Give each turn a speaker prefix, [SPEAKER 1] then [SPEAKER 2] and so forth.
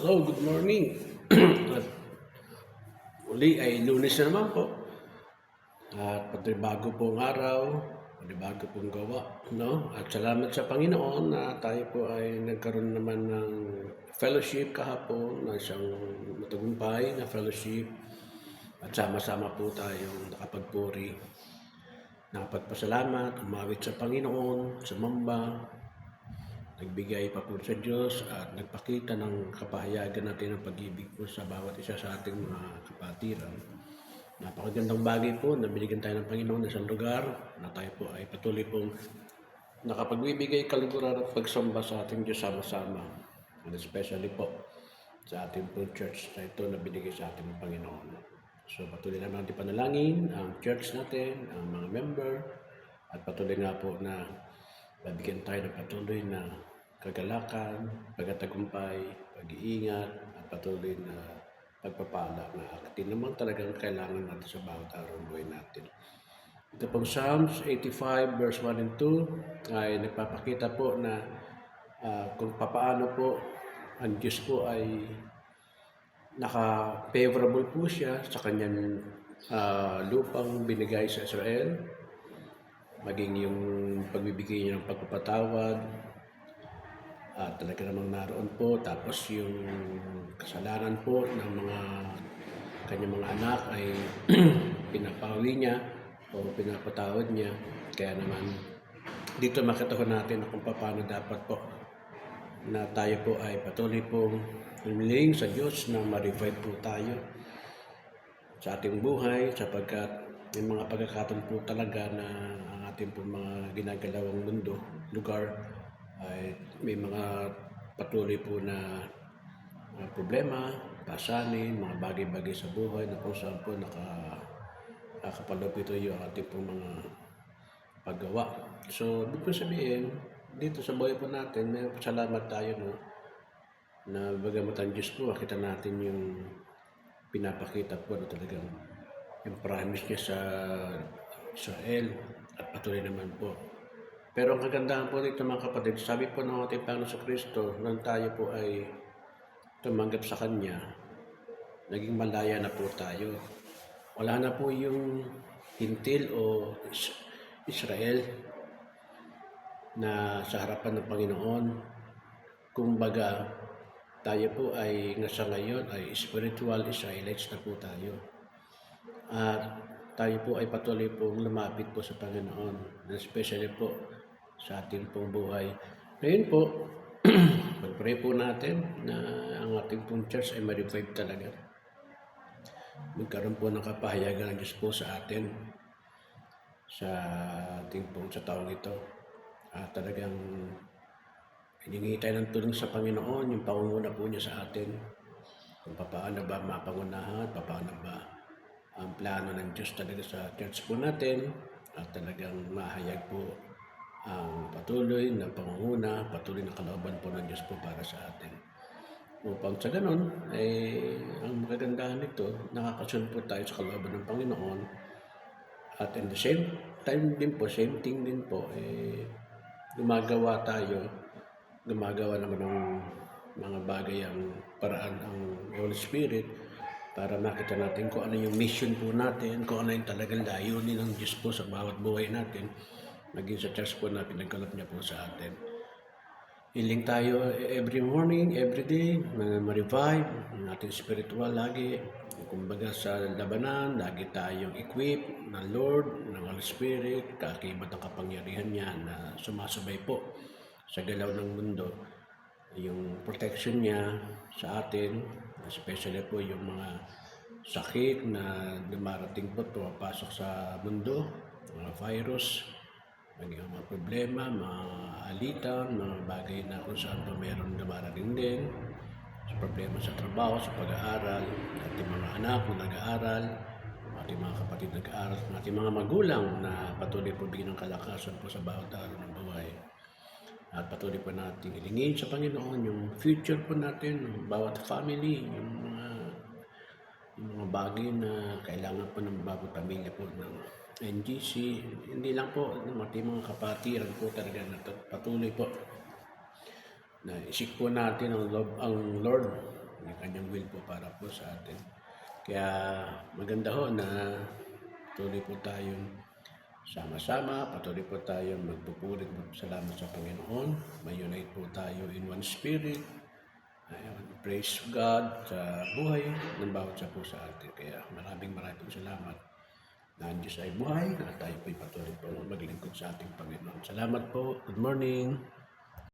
[SPEAKER 1] Hello, good morning. At uli ay Lunes na naman po. At bago pong araw, bago pong gawa, no? At salamat sa Panginoon na tayo po ay nagkaroon naman ng fellowship kahapon, na isang matagumpay na fellowship. At sama-sama po tayong nakapagpuri, nakapagpasalamat, umawit sa Panginoon, sumamba, nagbigay pa po sa Diyos at nagpakita ng kapahayagan natin ng pag-ibig po sa bawat isa sa ating mga kapatiran. Napakagandang bagay po na binigyan tayo ng Panginoon ng isang lugar na tayo po ay patuloy pong nakapagbibigay kaliguran at pagsamba sa ating Diyos sama-sama. And especially po sa ating po church na ito na binigay sa ating Panginoon. So patuloy naman natin panalangin ang church natin, ang mga member, at patuloy nga po na babigyan tayo ng patuloy na kagalakan, pagtatagumpay, pag-iingat, at patuloy na pagpapala na atin naman talagang kailangan natin sa bawat araw ng buhay natin. Ito pong Psalms 85 verse 1 and 2 ay nagpapakita po na kung papaano po ang Diyos po ay naka-favorable po siya sa kanyang lupang binigay sa Israel, maging yung pagbibigay niya ng pagpapatawad, talaga namang naroon po. Tapos yung kasalanan po ng mga kanyang mga anak ay pinapawi niya o pinapatawad niya. Kaya naman dito makita natin kung paano dapat po na tayo po ay patuloy pong humiling sa Diyos na ma-revive po tayo sa ating buhay, sapagkat may mga pagkakataon po talaga na ang ating po mga ginagalawang lugar ay may mga patuloy po na problema, pasanin, mga bagay-bagay sa buhay na kung saan po nakakapalapit yung ating po mga paggawa. So, ibig sabihin, dito sa buhay po natin, may salamat tayo, no, na bagamat ang Diyos po, makita natin yung pinapakita po na talagang yung promise niya sa Israel at patuloy naman po. Pero ang kagandahan po dito mga kapatid, sabi po ng ating Panginoon sa Kristo, nang tayo po ay tumanggap sa Kanya, naging malaya na po tayo. Wala na po yung hintil o Israel na sa harapan ng Panginoon. Kumbaga, tayo po ay nasa ngayon ay spiritual Israelites na po tayo. At tayo po ay patuloy pong lumapit po sa Panginoon, especially po sa ating pong buhay. Ngayon po, pag-pray po natin na ang ating pong church ay ma-revive talaga. Magkaroon po ng kapahayagan ng Diyos po sa atin, sa ating pong sa taong ito. At talagang hiningi tayo ng tulong sa Panginoon, yung pangunguna po niya sa atin. Kung paano ba mapangunahan, paano ba ang plano ng Diyos talaga sa church po natin, at talagang mahayag po ang patuloy na pangunguna, patuloy na kalooban po ng Diyos po para sa atin. Upang sa ganun, ang magagandahan nito, nakakasunod po tayo sa kalooban ng Panginoon. At in the same time din po, same thing din po, gumagawa naman ng mga bagay ang paraan ang Holy Spirit para makita natin kung ano yung mission po natin, kung ano yung talagang layunin ng Diyos po sa bawat buhay natin, maging sa church po na pinagkaloob niya po sa atin. Hiling tayo every morning, every day, na ma-revive ang ating spiritual lagi. Kumbaga sa labanan, lagi tayong equip ng Lord, ng Holy Spirit, kaakibat ng kapangyarihan niya na sumasabay po sa galaw ng mundo. Yung protection niya sa atin, especially po yung mga sakit na dumarating po, pumapasok sa mundo, mga virus, maging mga problema, mga alitan, mga bagay na kung saan pa meron dumarating din, sa problema sa trabaho, sa pag-aaral, ating mga anak na nag-aaral, ating mga kapatid nag-aaral, ating mga magulang na patuloy po bigyan ng kalakasan po sa bawat araw ng buhay. At patuloy po natin hilingin sa Panginoon yung future po natin, bawat family, yung mga bagay na kailangan po ng bawat pamilya po ng NGC. Hindi lang po, ating mga kapatiran po talaga na patuloy po na isik po natin ang Lord yung kanyang will po para po sa atin. Kaya maganda ho na patuloy po tayong sama-sama, patuloy po tayong magpupuri salamat sa Panginoon. May-unite po tayo in one spirit. Ayun, praise God sa buhay ng bawat isa po sa atin. Kaya maraming salamat na ang Diyos ay buhay at tayo po'y patuloy po maglingkod sa ating Panginoon. Salamat po. Good morning.